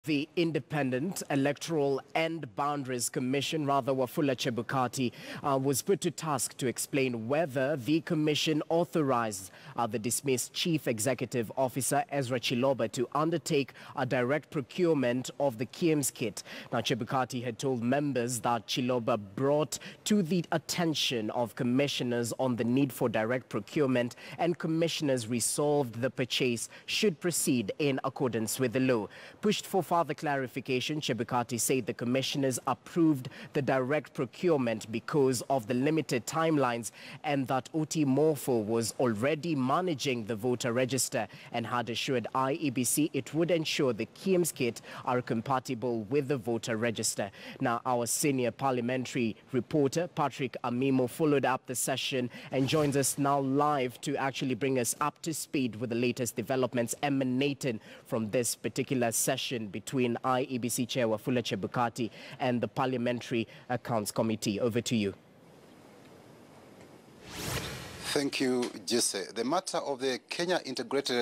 The Independent Electoral and Boundaries Commission, rather Wafula Chebukati, was put to task to explain whether the commission authorized the dismissed Chief Executive Officer Ezra Chiloba to undertake a direct procurement of the KIEMS kit. Now, Chebukati had told members that Chiloba brought to the attention of commissioners on the need for direct procurement, and commissioners resolved the purchase should proceed in accordance with the law. Pushed for further clarification, Chebukati said the commissioners approved the direct procurement because of the limited timelines and that OT Morpho was already managing the voter register and had assured IEBC it would ensure the KIEMS kit are compatible with the voter register. Now, our senior parliamentary reporter, Patrick Amimo, followed up the session and joins us now live to actually bring us up to speed with the latest developments emanating from this particular session between IEBC Chair Wafula Chebukati and the Parliamentary Accounts Committee. Over to you. Thank you, Jesse. The matter of the Kenya Integrated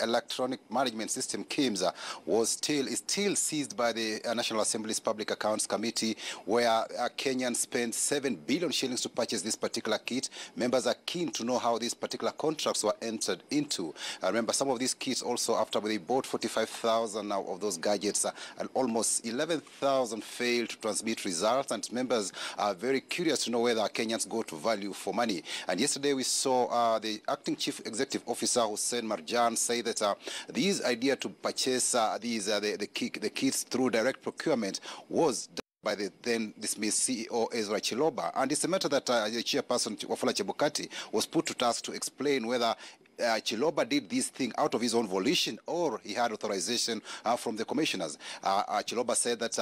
Electronic Management System, KIEMS, is still seized by the National Assembly's Public Accounts Committee, where Kenyans spent 7 billion shillings to purchase this particular kit. Members are keen to know how these particular contracts were entered into. Remember, some of these kits also, after they bought 45,000 now of those gadgets, and almost 11,000 failed to transmit results, and members are very curious to know whether Kenyans go to value for money. And yesterday we saw the acting chief executive officer, Hussein Marjan, say that this idea to purchase the kits through direct procurement was done by the then dismissed CEO Ezra Chiloba. And it's a matter that the chairperson, Wafula Chebukati, was put to task to explain whether Chiloba did this thing out of his own volition or he had authorization from the commissioners. Chiloba said that,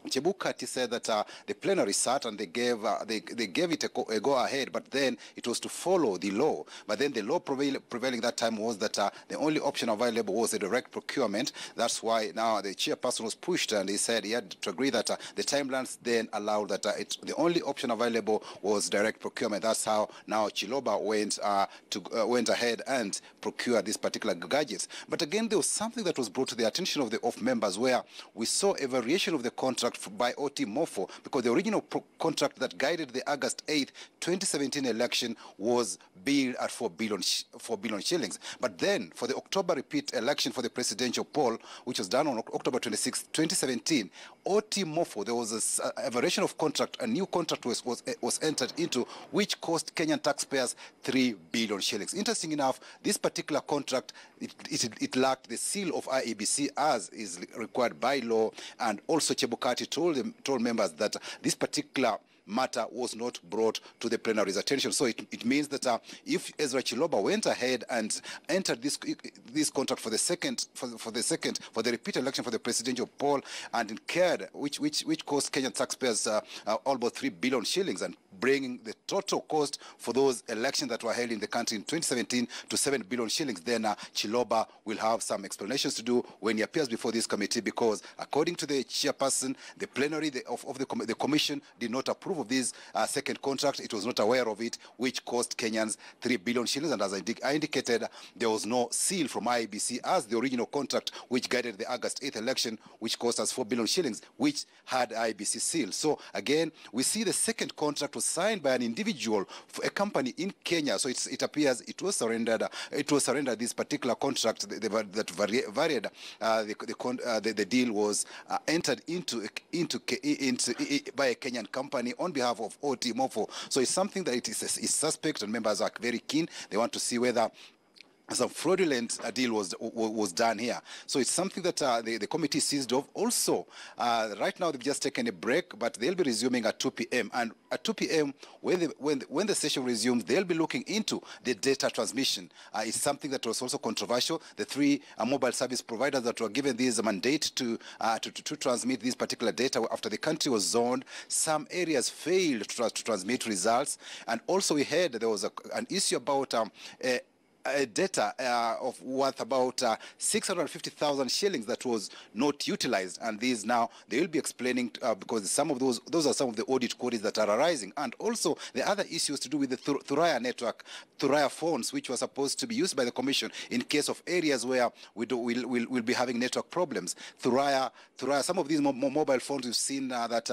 Chebukati said that the plenary sat and they gave it a go-ahead, but then it was to follow the law. But then the law prevailing that time was that the only option available was a direct procurement. That's why now the chairperson was pushed, and he said he had to agree that the timelines then allowed that the only option available was direct procurement. That's how now Chiloba went ahead and procured these particular gadgets. But again, there was something that was brought to the attention of members, where we saw a variation of the contract by OT Morpho, because the original contract that guided the August 8th, 2017 election was billed at 4 billion shillings. But then, for the October repeat election for the presidential poll, which was done on October 26, 2017, OT Morpho, there was a variation of contract, a new contract was entered into, which cost Kenyan taxpayers 3 billion shillings. Interesting enough, this particular contract, it lacked the seal of IEBC as is required by law, and also Chebukati told members that this particular matter was not brought to the plenary's attention. So it means that if Ezra Chiloba went ahead and entered this contract for the repeat election for the presidential poll and incurred, which cost Kenyan taxpayers almost 3 billion shillings, and bringing the total cost for those elections that were held in the country in 2017 to 7 billion shillings, then Chiloba will have some explanations to do when he appears before this committee, because according to the chairperson, the plenary of the commission did not approve of this second contract. It was not aware of it, which cost Kenyans 3 billion shillings. And as I indicated, there was no seal from IEBC as the original contract, which guided the August 8th election, which cost us 4 billion shillings, which had IEBC seal. So again, we see the second contract was signed by an individual for a company in Kenya. So it appears it was surrendered. This particular contract that varied. The deal was entered into by a Kenyan company on behalf of OT Morpho. So it's something that is suspect, and members are very keen. They want to see whether some fraudulent deal was done here. So it's something that the committee seized of. Also, right now they've just taken a break, but they'll be resuming at 2 p.m. And at 2 p.m., when the session resumes, they'll be looking into the data transmission. It's something that was also controversial. The three mobile service providers that were given this mandate to transmit this particular data after the country was zoned, some areas failed to transmit results. And also we heard there was an issue about data of worth about 650,000 shillings that was not utilized, and these now they will be explaining because some of those are some of the audit queries that are arising, and also the other issues to do with the Thuraya network, Thuraya phones, which were supposed to be used by the Commission in case of areas where we'll be having network problems. Thuraya, some of these mobile phones we've seen that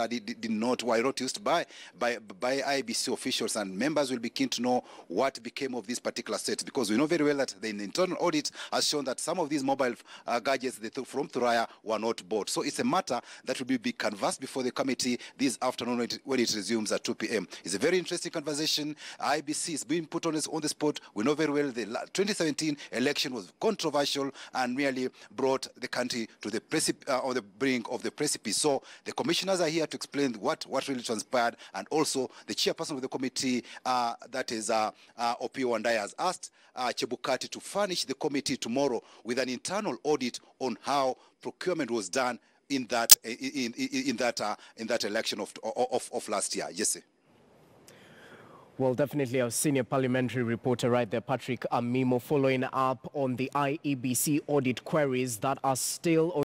were not used by IEBC officials, and members will be keen to know what became of these particular sets, because we know very well that the internal audit has shown that some of these mobile gadgets from Thuraya were not bought. So it's a matter that will be canvassed before the committee this afternoon when it resumes at 2 p.m. It's a very interesting conversation. IEBC is being put on the spot. We know very well the 2017 election was controversial and merely brought the country to the on the brink of the precipice. So the commissioners are here to explain what really transpired, and also the chairperson of the committee, that is Opio Wandai, has asked Chebukati to furnish the committee tomorrow with an internal audit on how procurement was done in that election of last year. Yes, sir. Well, definitely our senior parliamentary reporter right there, Patrick Amimo, following up on the IEBC audit queries that are still